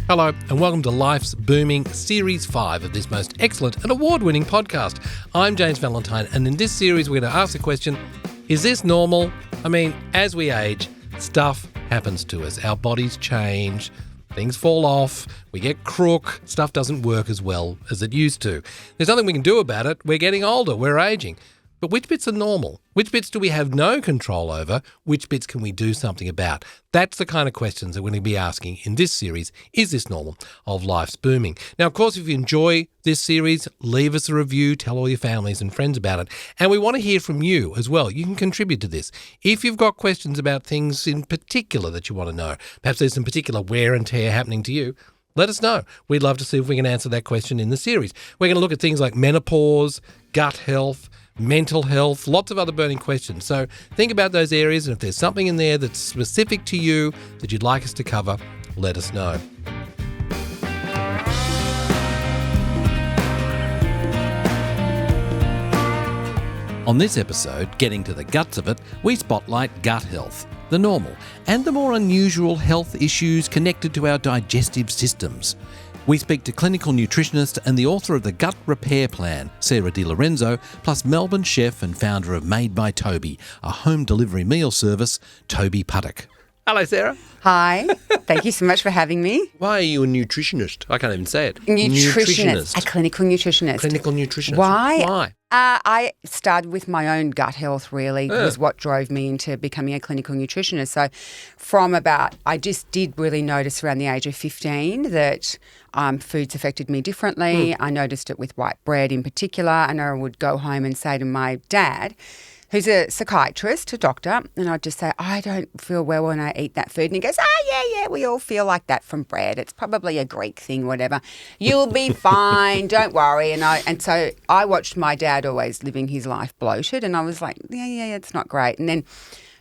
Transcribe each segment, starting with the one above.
Hello and welcome to Life's Booming Series 5 of this most excellent and award-winning podcast. I'm James Valentine, and in this series we're going to ask the question, is this normal? I mean, as we age, stuff happens to us. Our bodies change, things fall off, we get crook, stuff doesn't work as well as it used to. There's nothing we can do about it. We're getting older, we're aging. But which bits are normal? Which bits do we have no control over? Which bits can we do something about? That's the kind of questions that we're going to be asking in this series, Is This Normal?, of Life's Booming. Now, of course, if you enjoy this series, leave us a review, tell all your families and friends about it. And we want to hear from you as well. You can contribute to this. If you've got questions about things in particular that you want to know, perhaps there's some particular wear and tear happening to you, let us know. We'd love to see if we can answer that question in the series. We're going to look at things like menopause, gut health, mental health, lots of other burning questions. So think about those areas, and if there's something in there that's specific to you that you'd like us to cover, let us know. On this episode, getting to the guts of it, we spotlight gut health, the normal and the more unusual health issues connected to our digestive systems. We speak to clinical nutritionist and the author of the Gut Repair Plan, Sarah Di Lorenzo, plus Melbourne chef and founder of Made by Tobie, a home delivery meal service, Tobie Puttock. Hello, Sarah. Hi. Thank you so much for having me. Why are you a nutritionist? I can't even say it. Nutritionist. A clinical nutritionist. Clinical nutritionist. Why? I started with my own gut health, really, was what drove me into becoming a clinical nutritionist. So I just did really notice around the age of 15 that foods affected me differently. I noticed it with white bread in particular, and I would go home and say to my dad, who's a psychiatrist, a doctor, and I'd just say, I don't feel well when I eat that food. And he goes, yeah, we all feel like that from bread. It's probably a Greek thing, whatever. You'll be fine, don't worry. And so I watched my dad always living his life bloated, and I was like, yeah, it's not great. And then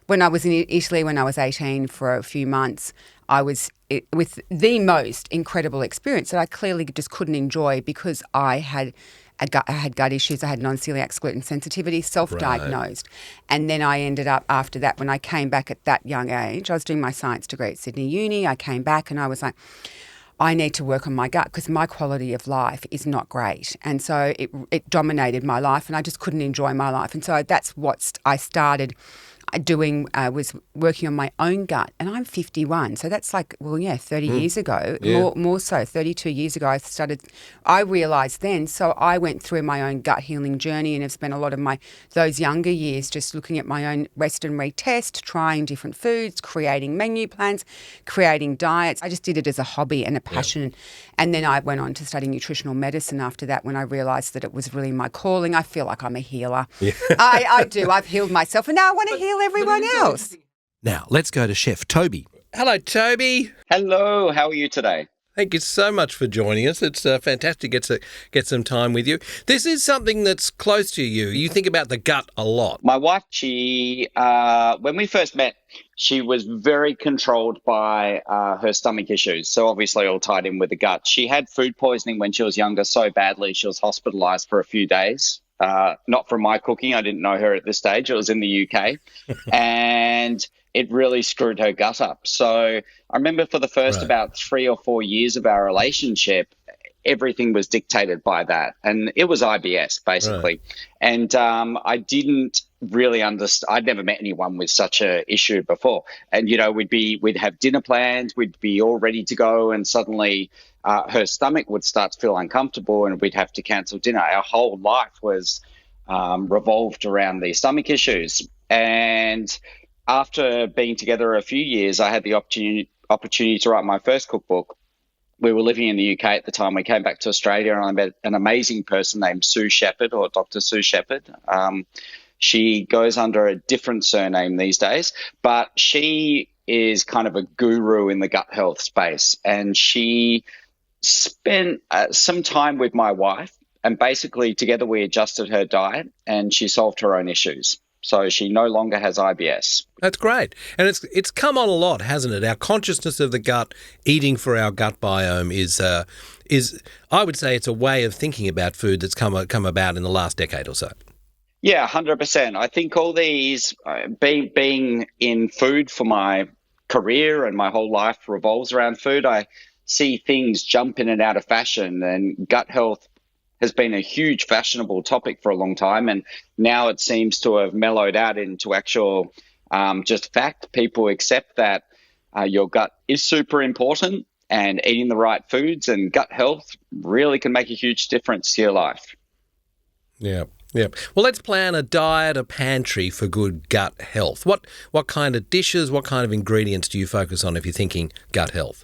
when I was in Italy when I was 18 for a few months, I was with the most incredible experience that I clearly just couldn't enjoy because I had gut issues. I had non-celiac gluten sensitivity, self-diagnosed. Right. And then I ended up, after that, when I came back at that young age, I was doing my science degree at Sydney Uni. I came back and I was like, I need to work on my gut because my quality of life is not great. And so it dominated my life and I just couldn't enjoy my life. And so that's what I started doing, was working on my own gut, and I'm 51, so that's 30 years ago, more so 32 years ago I realised then, so I went through my own gut healing journey and have spent a lot of those younger years just looking at my own rest and retest, trying different foods, creating menu plans, creating diets. I just did it as a hobby and a passion, and then I went on to study nutritional medicine after that when I realised that it was really my calling. I feel like I'm a healer. Yeah. I do. I've healed myself, and now I want to heal everyone else. Now, let's go to Chef Tobie. Hello, Tobie. Hello, how are you today? Thank you so much for joining us. It's fantastic to get some time with you. This is something that's close to you. You think about the gut a lot. My wife, she, when we first met, she was very controlled by her stomach issues. So obviously all tied in with the gut. She had food poisoning when she was younger so badly she was hospitalised for a few days. Not from my cooking. I didn't know her at this stage. It was in the UK. And it really screwed her gut up. So I remember for the first about 3 or 4 years of our relationship, everything was dictated by that. And it was IBS, basically. Right. And I didn't really understand. I'd never met anyone with such a issue before. And, we'd have dinner plans. We'd be all ready to go. And suddenly her stomach would start to feel uncomfortable and we'd have to cancel dinner. Our whole life was revolved around these stomach issues. And after being together a few years, I had the opportunity to write my first cookbook. We were living in the UK at the time. We came back to Australia and I met an amazing person named Sue Shepherd, or Dr. Sue Shepherd. She goes under a different surname these days, but she is kind of a guru in the gut health space. And she spent some time with my wife, and basically together we adjusted her diet and she solved her own issues. So she no longer has IBS. That's great. And it's come on a lot, hasn't it? Our consciousness of the gut, eating for our gut biome is I would say it's a way of thinking about food that's come about in the last decade or so. Yeah, 100%. I think all these, being in food for my career and my whole life revolves around food, I see things jump in and out of fashion, and gut health has been a huge fashionable topic for a long time, and now it seems to have mellowed out into actual just fact. People accept that your gut is super important, and eating the right foods and gut health really can make a huge difference to your life. Yeah. Yeah. Well, let's plan a diet, a pantry for good gut health. What kind of dishes, what kind of ingredients do you focus on if you're thinking gut health?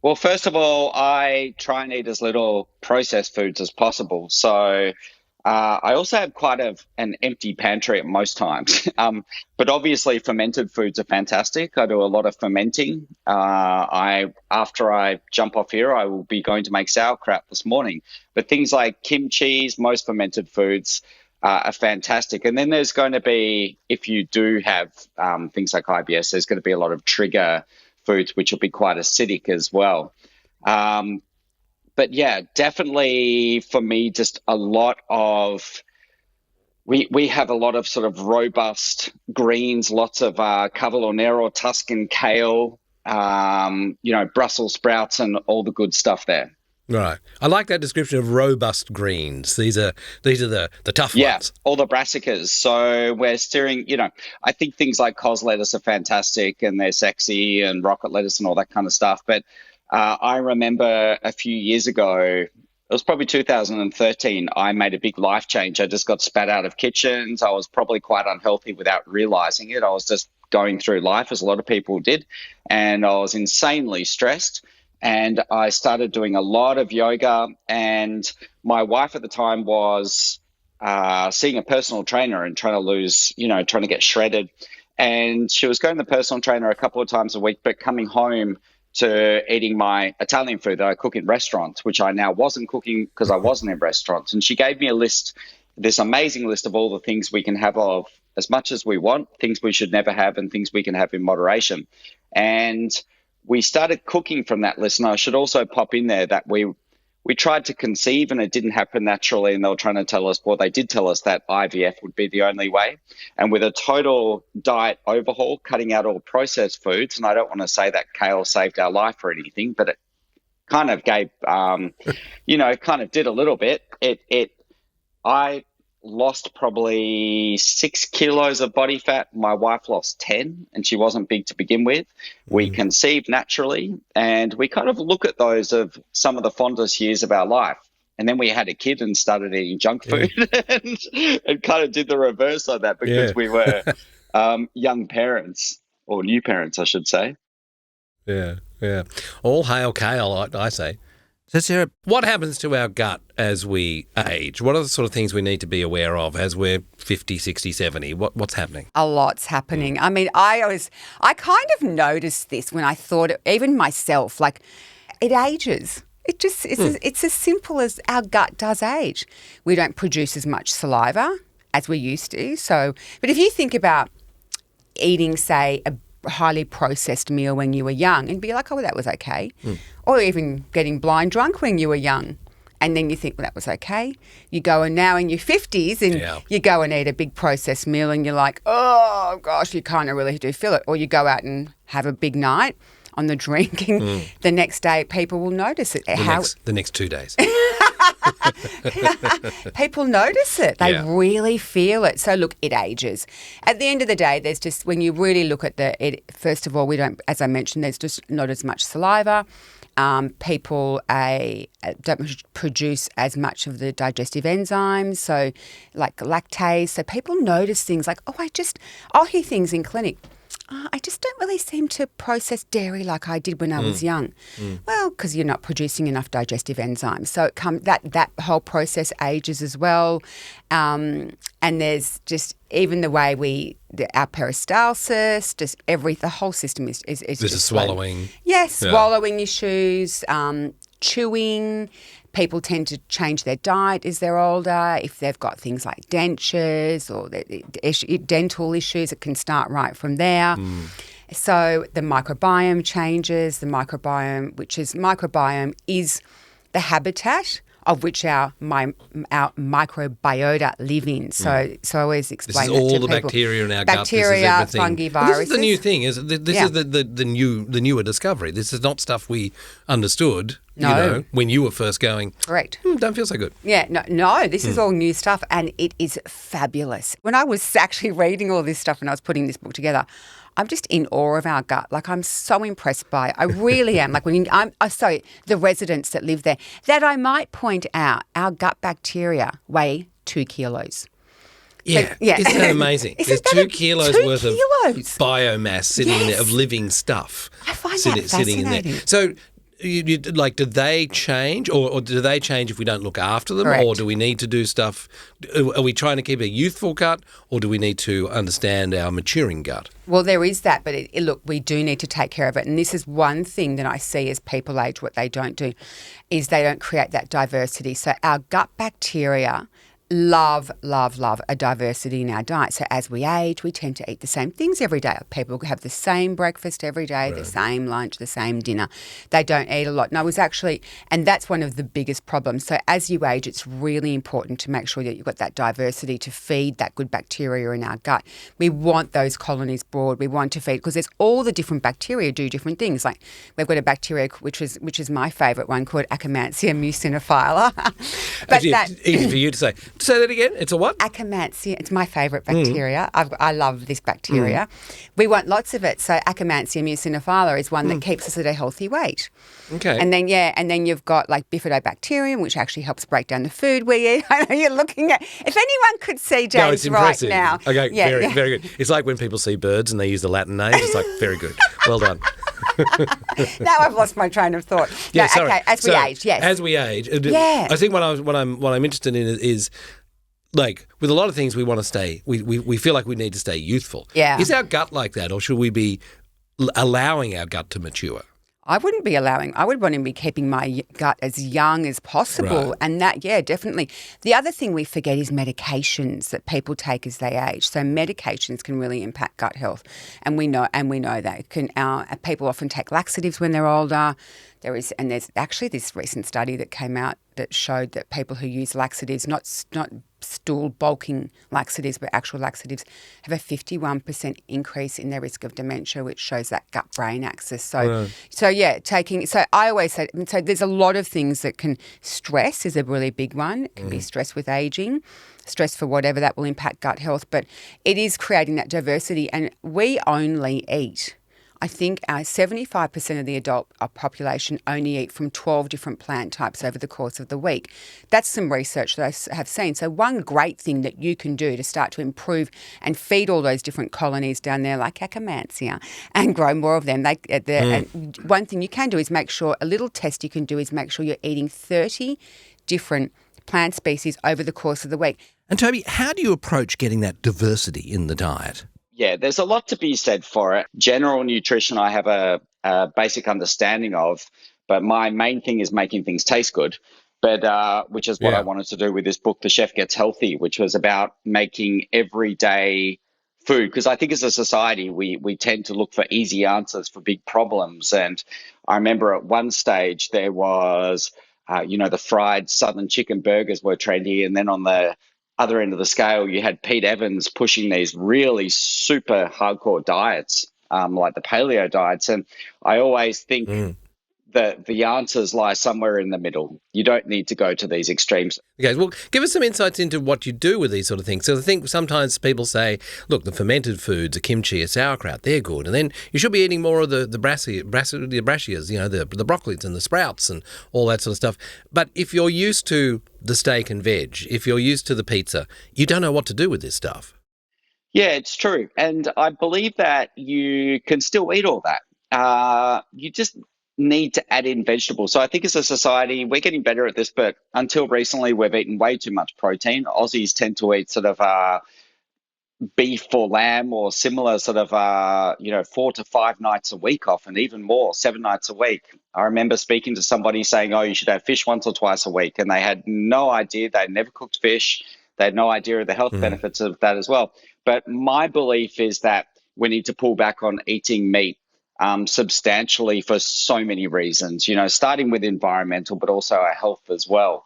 Well, first of all, I try and eat as little processed foods as possible. So I also have quite an empty pantry at most times. But obviously, fermented foods are fantastic. I do a lot of fermenting. After I jump off here, I will be going to make sauerkraut this morning. But things like kimchi, most fermented foods are fantastic. And then there's going to be, if you do have things like IBS, there's going to be a lot of trigger foods, which will be quite acidic as well. But yeah, definitely for me, just a lot of, we have a lot of sort of robust greens, lots of cavolo nero, Tuscan kale, Brussels sprouts and all the good stuff there. Right. I like that description of robust greens. These are the tough ones. Yeah, all the brassicas. So we're steering, I think things like cos lettuce are fantastic and they're sexy, and rocket lettuce and all that kind of stuff. But I remember a few years ago, it was probably 2013, I made a big life change. I just got spat out of kitchens. I was probably quite unhealthy without realizing it. I was just going through life, as a lot of people did, and I was insanely stressed. And I started doing a lot of yoga, and my wife at the time was seeing a personal trainer and trying to get shredded. And she was going to the personal trainer a couple of times a week, but coming home to eating my Italian food that I cook in restaurants, which I now wasn't cooking because I wasn't in restaurants. And she gave me a list, this amazing list of all the things we can have of as much as we want, things we should never have, and things we can have in moderation. And we started cooking from that list. And I should also pop in there that we tried to conceive and it didn't happen naturally. And they were trying to tell us, well, they did tell us that IVF would be the only way. And with a total diet overhaul, cutting out all processed foods, and I don't want to say that kale saved our life or anything, but it kind of gave, kind of did a little bit. I lost probably 6 kilos of body fat. My wife lost 10, and she wasn't big to begin with. We conceived naturally, and we kind of look at those of some of the fondest years of our life. And then we had a kid and started eating junk food and kind of did the reverse of that because we were young parents, or new parents, I should say. Yeah. All hail kale, I say. So, Sarah, what happens to our gut as we age? What are the sort of things we need to be aware of as we're 50, 60, 70? What's happening? A lot's happening. I mean, I kind of noticed this when I thought, even myself, like it ages. It's as simple as our gut does age. We don't produce as much saliva as we used to. So, but if you think about eating, say, a highly processed meal when you were young and be like, oh, that was okay. Or even getting blind drunk when you were young. And then you think, well, that was okay. You go and now in your 50s and you go and eat a big processed meal and you're like, oh, gosh, you kind of really do feel it. Or you go out and have a big night on the drink and the next day people will notice it. The next 2 days. People notice it. They really feel it. So, look, it ages. At the end of the day, there's just, when you really look at first of all, we don't, as I mentioned, there's just not as much saliva. People don't produce as much of the digestive enzymes, so like lactase. So people notice things like, I'll hear things in clinic. I just don't really seem to process dairy like I did when I was young. Well, because you're not producing enough digestive enzymes. So that whole process ages as well. And there's just even the way our peristalsis, just the whole system is There's just a swallowing. Yes, swallowing issues, chewing. People tend to change their diet as they're older. If they've got things like dentures or dental issues, it can start right from there. So the microbiome changes. The microbiome is the habitat of which our microbiota live in. So I always explain this is all that to the people. bacteria in our bacteria, gut. This is everything. fungi, Well, this is viruses. the new thing. Is this is the newer discovery. This is not stuff we understood. No. When you were first going. Correct. Don't feel so good. Yeah, no, this is all new stuff and it is fabulous. When I was actually reading all this stuff and I was putting this book together, I'm just in awe of our gut. Like, I'm so impressed by it. I really am. Like, the residents that live there, that I might point out, our gut bacteria weigh 2 kilos. Yeah. So, yeah. Isn't that amazing? There's 2 kilos worth of biomass sitting there, of living stuff. I find that sitting fascinating. in there. So, do they change or do they change if we don't look after them? Correct. Or do we need to do stuff? Are we trying to keep a youthful gut or do we need to understand our maturing gut? Well, there is that, but look, we do need to take care of it. And this is one thing that I see as people age, what they don't do is they don't create that diversity. So our gut bacteria love a diversity in our diet. So as we age, we tend to eat the same things every day. People have the same breakfast every day, the same lunch, the same dinner. They don't eat a lot. And that's one of the biggest problems. So as you age, it's really important to make sure that you've got that diversity to feed that good bacteria in our gut. We want those colonies broad. We want to feed, because there's all the different bacteria do different things. Like we've got a bacteria, which is my favourite one, called Akkermansia muciniphila. But easy for you to say. Say that again. It's a what? Akkermansia. It's my favourite bacteria. I love this bacteria. We want lots of it. So Akkermansia muciniphila is one that keeps us at a healthy weight. Okay. And then you've got like bifidobacterium, which actually helps break down the food we eat. I know you're looking at. If anyone could see James it's impressive. now. Okay, very good. It's like when people see birds and they use the Latin names. It's like, very good. Well done. Now I've lost my train of thought. Yeah, no, sorry. Okay, as we age, yes. As we age. Yeah. I think what I'm interested in is like with a lot of things we want to stay, we feel like we need to stay youthful. Yeah. Is our gut like that, or should we be allowing our gut to mature? I wouldn't be allowing, I would want to be keeping my gut as young as possible. Right. And that, yeah, definitely. The other thing we forget is medications that people take as they age. So medications can really impact gut health. And we know that. People often take laxatives when they're older. There's actually this recent study that came out that showed that people who use laxatives, not stool bulking laxatives, but actual laxatives, have a 51% increase in their risk of dementia, which shows that gut-brain axis. So I always say, so there's a lot of things that can, stress is a really big one. It can be stress with aging, stress for whatever, that will impact gut health, but it is creating that diversity. And we only eat, I think 75% of the adult population only eat from 12 different plant types over the course of the week. That's some research that I have seen. So one great thing that you can do to start to improve and feed all those different colonies down there like Akkermansia and grow more of them. And one thing you can do is make sure, a little test you can do is make sure you're eating 30 different plant species over the course of the week. And Tobie, how do you approach getting that diversity in the diet? Yeah, there's a lot to be said for it. General nutrition, I have a basic understanding of, but my main thing is making things taste good. But which is what I wanted to do with this book, The Chef Gets Healthy, which was about making everyday food. Because I think as a society, we tend to look for easy answers for big problems. And I remember at one stage there was, the fried southern chicken burgers were trendy, and then on the other end of the scale, you had Pete Evans pushing these really super hardcore diets, like the paleo diets. And I always think that the answers lie somewhere in the middle. You don't need to go to these extremes. Okay, well, give us some insights into what you do with these sort of things. So I think sometimes people say, look, the fermented foods, a kimchi, a sauerkraut, they're good. And then you should be eating more of the brassicas, the broccolis and the sprouts and all that sort of stuff. But if you're used to the steak and veg, if you're used to the pizza, you don't know what to do with this stuff. Yeah, it's true. And I believe that you can still eat all that. You just need to add in vegetables. So I think as a society, we're getting better at this, but until recently, we've eaten way too much protein. Aussies tend to eat sort of beef or lamb or similar sort of, 4 to 5 nights a week often, even more, 7 nights a week. I remember speaking to somebody saying, you should have fish once or twice a week. And they had no idea. They'd never cooked fish. They had no idea of the health benefits of that as well. But my belief is that we need to pull back on eating meat substantially for so many reasons, starting with environmental, but also our health as well.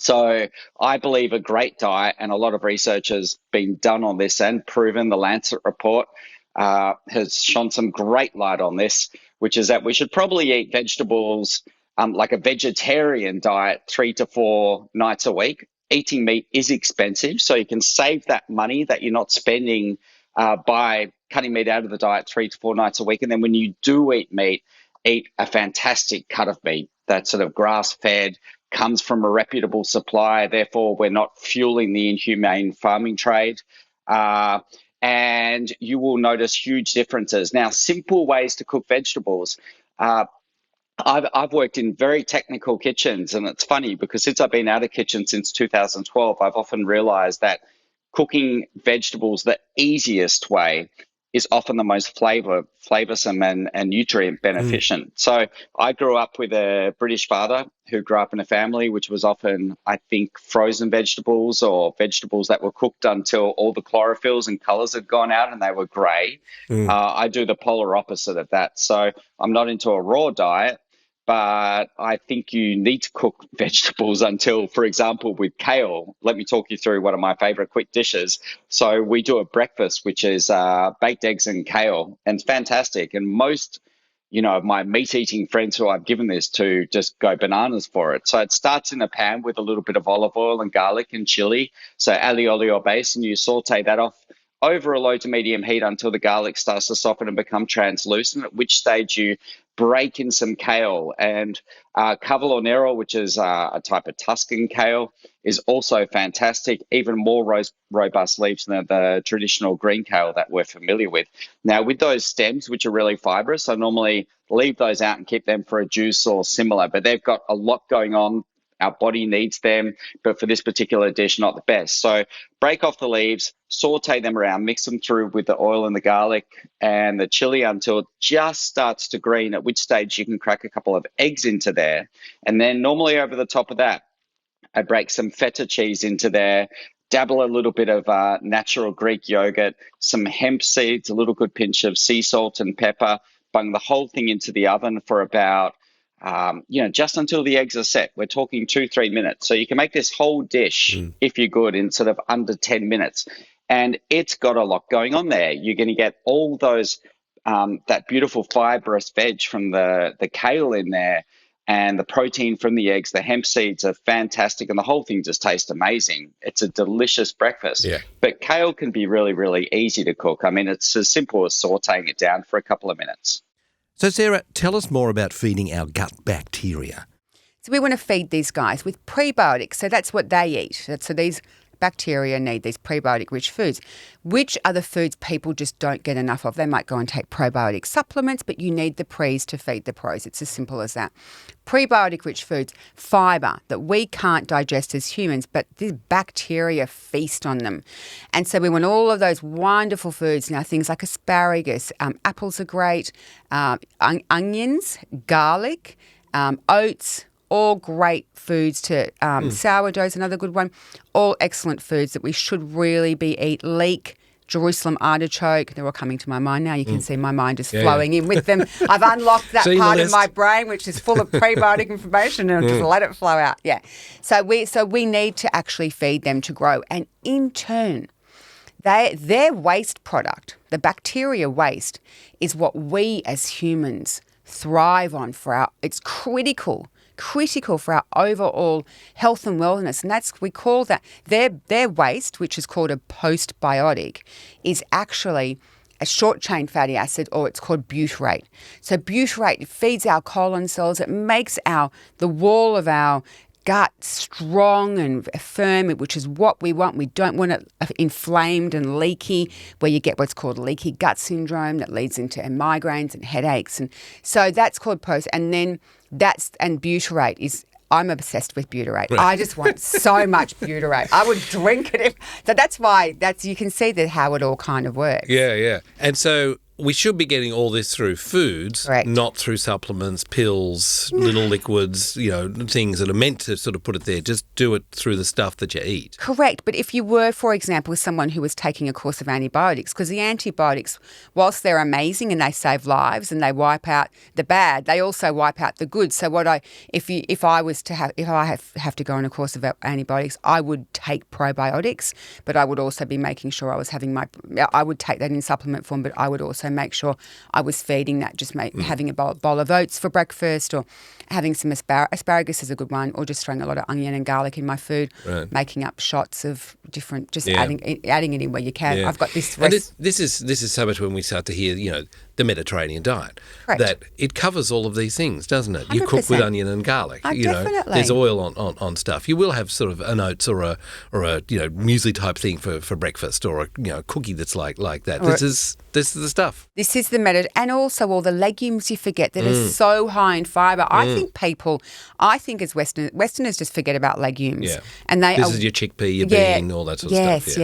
So I believe a great diet, and a lot of research has been done on this and proven. The Lancet report has shone some great light on this, which is that we should probably eat vegetables like a vegetarian diet 3 to 4 nights a week. Eating meat is expensive, so you can save that money that you're not spending by cutting meat out of the diet 3 to 4 nights a week. And then when you do eat meat, eat a fantastic cut of meat that's sort of grass-fed, comes from a reputable supplier. Therefore, we're not fueling the inhumane farming trade. And you will notice huge differences. Now, simple ways to cook vegetables. I've worked in very technical kitchens, and it's funny because since I've been out of kitchen since 2012, I've often realized that cooking vegetables the easiest way is often the most flavoursome and nutrient beneficent. So I grew up with a British father who grew up in a family which was often, I think, frozen vegetables or vegetables that were cooked until all the chlorophylls and colours had gone out and they were grey. I do the polar opposite of that. So I'm not into a raw diet, but I think you need to cook vegetables until, for example, with kale. Let me talk you through one of my favorite quick dishes. So we do a breakfast, which is baked eggs and kale, and it's fantastic. And most, of my meat-eating friends who I've given this to just go bananas for it. So it starts in a pan with a little bit of olive oil and garlic and chili. So aglio olio base, and you saute that off over a low to medium heat until the garlic starts to soften and become translucent, at which stage you break in some kale. And cavolo, which is a type of Tuscan kale, is also fantastic, even more robust leaves than the traditional green kale that we're familiar with. Now, with those stems, which are really fibrous, I normally leave those out and keep them for a juice or similar, but they've got a lot going on. Our body needs them, but for this particular dish, not the best. So break off the leaves, saute them around, mix them through with the oil and the garlic and the chili until it just starts to green, at which stage you can crack a couple of eggs into there. And then normally over the top of that, I break some feta cheese into there, dabble a little bit of natural Greek yogurt, some hemp seeds, a little good pinch of sea salt and pepper, bung the whole thing into the oven for about just until the eggs are set. We're talking 2-3 minutes. So you can make this whole dish, if you're good, in sort of under 10 minutes. And it's got a lot going on there. You're going to get all those, that beautiful fibrous veg from the kale in there, and the protein from the eggs. The hemp seeds are fantastic, and the whole thing just tastes amazing. It's a delicious breakfast. Yeah. But kale can be really, really easy to cook. I mean, it's as simple as sauteing it down for a couple of minutes. So, Sarah, tell us more about feeding our gut bacteria. So we want to feed these guys with prebiotics. So that's what they eat. So these bacteria need these prebiotic-rich foods. Which are the foods people just don't get enough of? They might go and take probiotic supplements, but you need the pres to feed the pros. It's as simple as that. Prebiotic-rich foods, fibre that we can't digest as humans, but these bacteria feast on them. And so we want all of those wonderful foods. Now, things like asparagus, apples are great, onions, garlic, oats, all great foods to sourdough's another good one. All excellent foods that we should really be eat. Leek, Jerusalem artichoke, they're all coming to my mind now. You can see my mind is flowing in with them. I've unlocked that part of my brain which is full of prebiotic information, and just let it flow out. Yeah. So we need to actually feed them to grow. And in turn, their waste product, the bacteria waste, is what we as humans thrive on it's critical for our overall health and wellness. And we call that their waste, which is called a postbiotic, is actually a short-chain fatty acid, or it's called butyrate. So butyrate feeds our colon cells. It makes the wall of our gut strong and firm, which is what we want. We don't want it inflamed and leaky, where you get what's called leaky gut syndrome that leads into migraines and headaches. And so that's called post. And then butyrate is, I'm obsessed with butyrate. Right. I just want so much butyrate. I would drink it. So that's why you can see how it all kind of works. Yeah, yeah. And so we should be getting all this through foods, Correct. not through supplements, pills, little liquids, things that are meant to sort of put it there. Just do it through the stuff that you eat. Correct. But if you were, for example, someone who was taking a course of antibiotics, because the antibiotics, whilst they're amazing and they save lives and they wipe out the bad, they also wipe out the good. So if I have to go on a course of antibiotics, I would take probiotics, but I would also be making sure I would take that in supplement form, but I would also make sure I was feeding that, just having a bowl of oats for breakfast, or having some asparagus is a good one, or just throwing a lot of onion and garlic in my food, making up shots of different, adding it in where you can. Yeah. I've got this. And this is so much when we start to hear, the Mediterranean diet. Correct. That it covers all of these things, doesn't it? You cook with 100%. onion and garlic. Definitely. There's oil on stuff. You will have sort of an oats or a muesli type thing for breakfast, or a cookie that's like that. This is the stuff. This is the method, and also all the legumes you forget that are so high in fibre. I think as Westerners just forget about legumes. Yeah. And this is your chickpea, your bean, all that sort of stuff.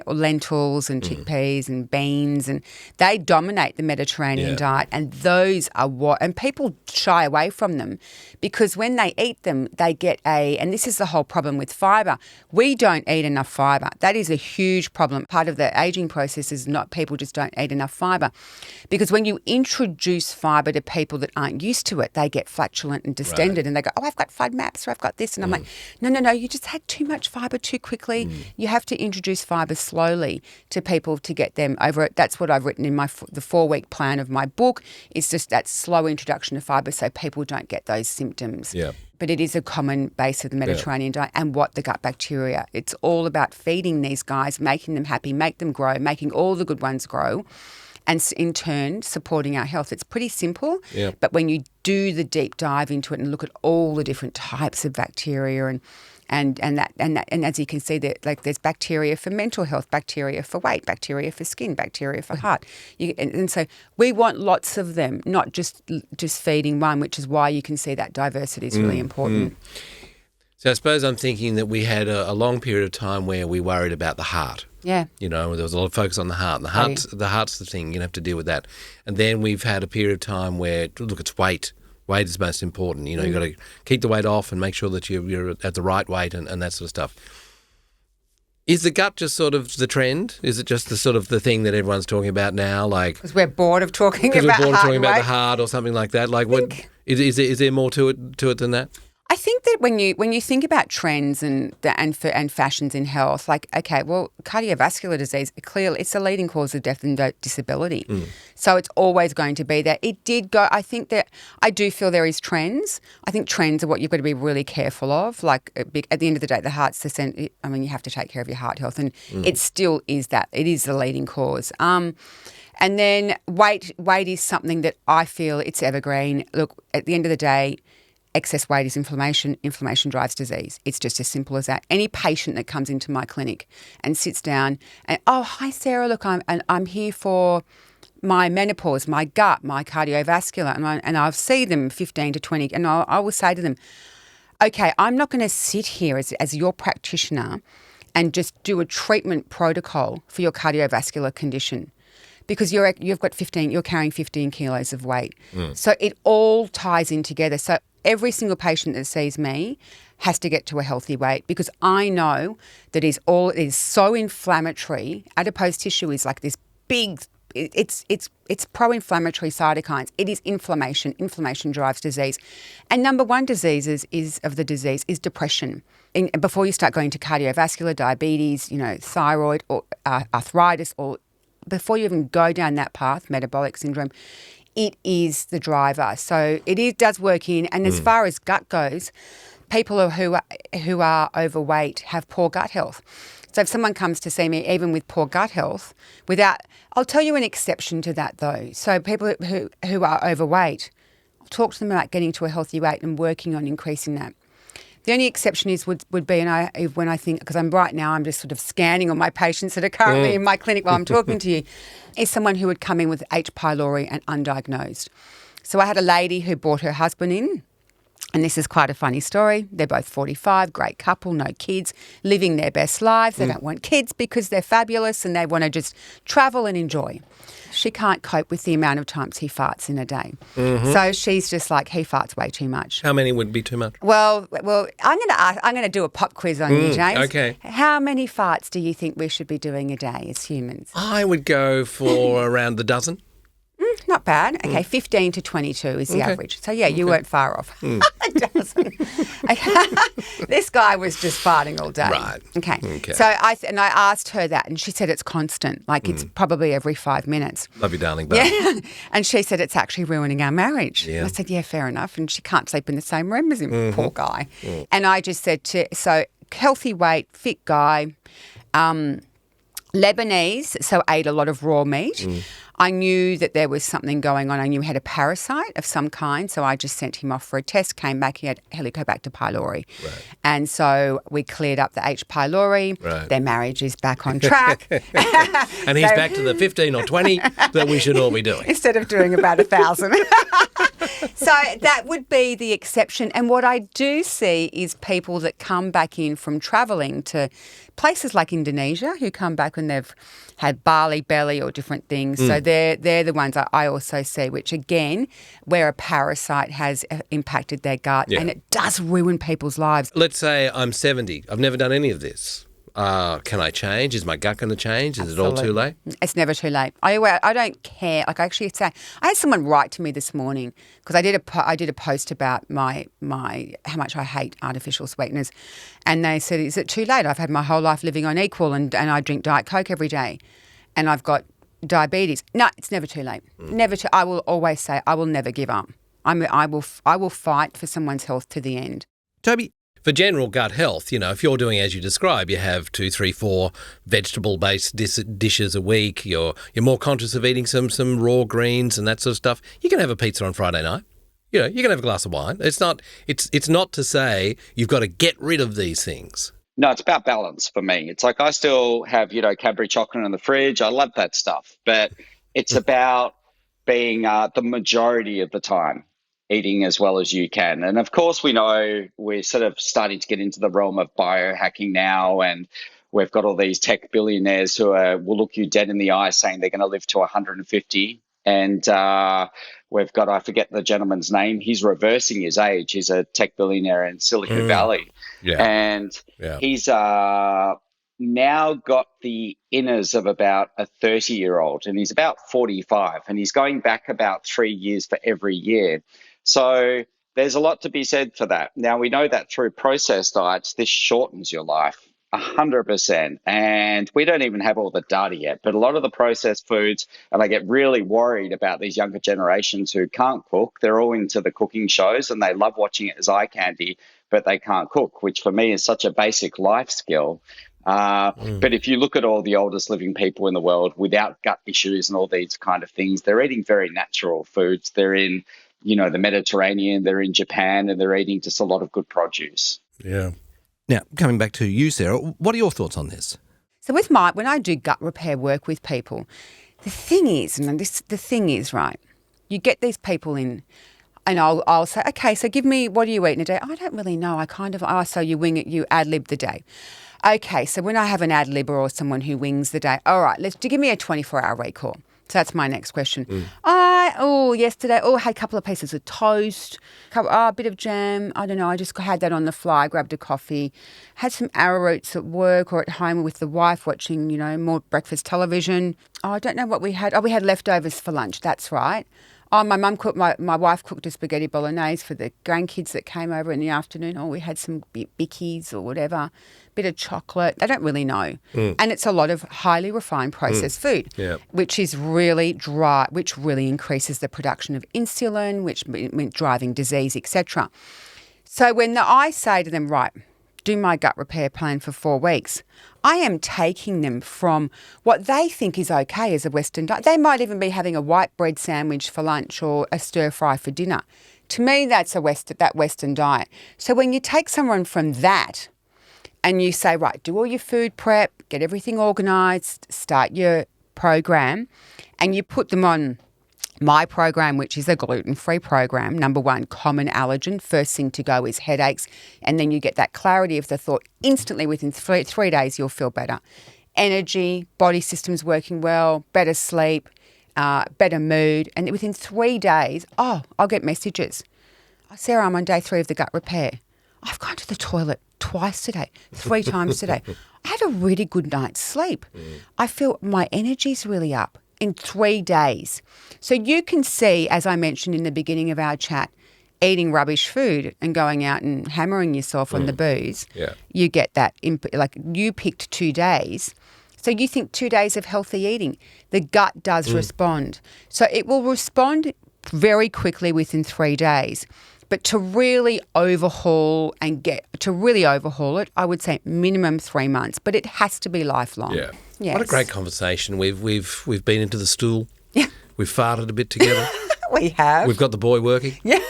Lentils and chickpeas and beans, and they dominate the Mediterranean diet, and those are and people shy away from them because when they eat them, they get and this is the whole problem with fibre. We don't eat enough fibre. That is a huge problem. Part of the ageing process is people just don't eat enough fibre, because when you introduce fibre to people that aren't used to it, they get flatulent and distended, and they go, "Oh, I've got FODMAPs, or I've got this," and I'm like, "No, you just had too much fibre too quickly. You have to introduce fibre slowly to people to get them over it." That's what I've written in the 4-week plan of my book. It's just that slow introduction to fibre so people don't get those symptoms. Yeah. But it is a common base of the Mediterranean diet and what the gut bacteria. It's all about feeding these guys, making them happy, make them grow, making all the good ones grow, and in turn supporting our health. It's pretty simple, but when you do the deep dive into it and look at all the different types of bacteria and as you can see, there's bacteria for mental health, bacteria for weight, bacteria for skin, bacteria for heart, and so we want lots of them, not just feeding one, which is why you can see that diversity is really important. So I suppose I'm thinking that we had a long period of time where we worried about the heart. Yeah. There was a lot of focus on the heart. And the heart's the thing. You have to deal with that. And then we've had a period of time where, look, it's weight. Weight is most important. You've got to keep the weight off and make sure that you're at the right weight and that sort of stuff. Is the gut just sort of the trend? Is it just the sort of the thing that everyone's talking about now? Because we're bored of talking about heart. Because we're bored of talking about weight. the heart or something like that. Like, is there more to it than that? I think that when you think about trends and fashions in health, like, okay, well, cardiovascular disease, clearly it's the leading cause of death and disability. So it's always going to be there. It did go, I think that I do feel there is trends. I think trends are what you've got to be really careful of. Like at the end of the day, the heart's the center. I mean, you have to take care of your heart health, and it still is that. It is the leading cause. And then weight is something that I feel it's evergreen. Look, at the end of the day, excess weight is inflammation. Inflammation drives disease. It's just as simple as that. Any patient that comes into my clinic and sits down and, "Oh, hi, Sarah, look, I'm here for my menopause, my gut, my cardiovascular," and I'll see them 15 to 20, and I will say to them, "Okay, I'm not going to sit here as your practitioner and just do a treatment protocol for your cardiovascular condition, because you're carrying 15 kilos of weight." So it all ties in together. So every single patient that sees me has to get to a healthy weight, because I know that it is so inflammatory. Adipose tissue is like this big, it's pro-inflammatory cytokines. It is inflammation. Inflammation drives disease. And number one is depression. And before you start going to cardiovascular, diabetes, thyroid or arthritis, or before you even go down that path, metabolic syndrome, it is the driver. So it does work in. And as far as gut goes, people who are overweight have poor gut health. So if someone comes to see me, even with poor gut health, I'll tell you an exception to that though. So people who are overweight, I'll talk to them about getting to a healthy weight and working on increasing that. The only exception would be, when I think, because I'm just sort of scanning on my patients that are currently in my clinic while I'm talking to you, is someone who would come in with H. pylori and undiagnosed. So I had a lady who brought her husband in. And this is quite a funny story. They're both 45, great couple, no kids, living their best lives. They don't want kids because they're fabulous and they want to just travel and enjoy. She can't cope with the amount of times he farts in a day. So she's just like, he farts way too much. How many would be too much? Well, I'm going to do a pop quiz on you, James. Okay. How many farts do you think we should be doing a day as humans? I would go for around a dozen. Not bad. Okay, 15 to 22 is the average. So, yeah, you weren't far off. A dozen. This guy was just farting all day. Right. Okay. So I asked her that, and she said it's constant. Like it's probably every 5 minutes. Love you, darling. Bye. Yeah. And she said it's actually ruining our marriage. Yeah. I said, yeah, fair enough. And she can't sleep in the same room as him, poor guy. And I just said, so healthy weight, fit guy, Lebanese, so ate a lot of raw meat. I knew that there was something going on. I knew he had a parasite of some kind, so I just sent him off for a test, came back, he had Helicobacter pylori. Right. And so we cleared up the H. pylori. Right. Their marriage is back on track. And he's back to the 15 or 20 that we should all be doing. Instead of doing about 1,000. So that would be the exception. And what I do see is people that come back in from travelling to places like Indonesia who come back when they've had barley belly or different things. So they're the ones I also see, which again, where a parasite has impacted their gut and it does ruin people's lives. Let's say I'm 70. I've never done any of this. Can I change? Is my gut going to change? Is it all too late? It's never too late. I don't care. Like I actually say, I had someone write to me this morning because I did a post about my how much I hate artificial sweeteners, and they said, "Is it too late? I've had my whole life living on Equal and I drink Diet Coke every day, and I've got diabetes." No, it's never too late. Never too. I will always say I will never give up. I will fight for someone's health to the end. Tobie, for general gut health, if you're doing as you describe, you have 2, 3, 4 vegetable-based dishes a week, you're more conscious of eating some raw greens and that sort of stuff, you can have a pizza on Friday night. You can have a glass of wine. It's not to say you've got to get rid of these things. No, it's about balance for me. It's like I still have, Cadbury chocolate in the fridge. I love that stuff. But it's about being the majority of the time eating as well as you can. And of course, we know we're sort of starting to get into the realm of biohacking now, and we've got all these tech billionaires who will look you dead in the eye saying they're going to live to 150. And we've got, I forget the gentleman's name, he's reversing his age. He's a tech billionaire in Silicon Valley. Yeah. And he's now got the inners of about a 30-year-old, and he's about 45, and he's going back about 3 years for every year. So there's a lot to be said for that. Now, we know that through processed diets, this shortens your life 100%. And we don't even have all the data yet, but a lot of the processed foods, and I get really worried about these younger generations who can't cook. They're all into the cooking shows and they love watching it as eye candy, but they can't cook, which for me is such a basic life skill. But if you look at all the oldest living people in the world without gut issues and all these kind of things, they're eating very natural foods. They're in, the Mediterranean, they're in Japan, and they're eating just a lot of good produce. Yeah. Now, coming back to you, Sarah, what are your thoughts on this? So when I do gut repair work with people, the thing is, right, you get these people in and I'll say, okay, so give me, what do you eat in a day? I don't really know. So you wing it, you ad-lib the day. Okay, so when I have an ad-libber or someone who wings the day, all right, give me a 24-hour recall. So that's my next question. Yesterday, I had a couple of pieces of toast, a bit of jam. I don't know, I just had that on the fly, grabbed a coffee, had some arrowroots at work or at home with the wife watching, more breakfast television. I don't know what we had. We had leftovers for lunch, that's right. My mum cooked, my wife cooked a spaghetti bolognese for the grandkids that came over in the afternoon. We had some bickies or whatever, bit of chocolate. They don't really know. And it's a lot of highly refined processed food, which is really dry, which really increases the production of insulin, which driving disease, etc. So when I say to them, right, do my gut repair plan for 4 weeks, I am taking them from what they think is okay as a Western diet. They might even be having a white bread sandwich for lunch or a stir fry for dinner. To me, that's that Western diet. So when you take someone from that and you say, right, do all your food prep, get everything organised, start your program, and you put them on My program, which is a gluten-free program, number one, common allergen. First thing to go is headaches. And then you get that clarity of the thought instantly within 3 days, you'll feel better. Energy, body systems working well, better sleep, better mood. And within 3 days, I'll get messages. Sarah, I'm on day 3 of the gut repair. I've gone to the toilet twice today, 3 times today. I had a really good night's sleep. I feel my energy's really up in 3 days. So you can see, as I mentioned in the beginning of our chat, eating rubbish food and going out and hammering yourself on the booze, you get that. Like you picked 2 days. So you think 2 days of healthy eating. The gut does respond. So it will respond very quickly within 3 days. But to really overhaul it, I would say minimum 3 months. But it has to be lifelong. Yeah. Yes. What a great conversation. We've been into the stool. Yeah. We've farted a bit together. We have. We've got the boy working. Yeah.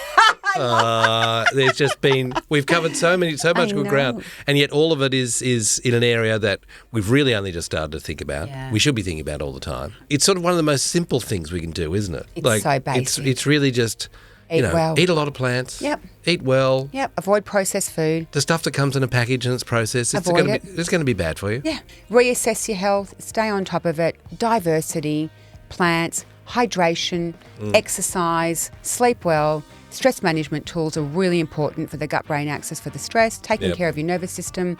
There's just been, we've covered so much good ground, and yet all of it is in an area that we've really only just started to think about. Yeah. We should be thinking about all the time. It's sort of one of the most simple things we can do, isn't it? It's so basic. It's really just, Eat well. Eat a lot of plants. Yep. Eat well. Yep. Avoid processed food. The stuff that comes in a package and it's processed, it's Avoid going to be bad for you. Yeah. Reassess your health. Stay on top of it. Diversity, plants, hydration, exercise, sleep well. Stress management tools are really important for the gut-brain axis for the stress, taking care of your nervous system.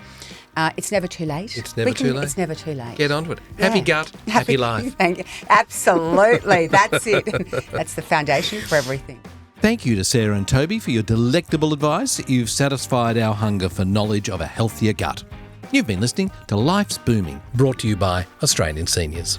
It's never too late. It's never too late. It's never too late. Get onto it. Happy gut, happy life. Thank you. Absolutely. That's it. That's the foundation for everything. Thank you to Sarah and Tobie for your delectable advice. You've satisfied our hunger for knowledge of a healthier gut. You've been listening to Life's Booming. Brought to you by Australian Seniors.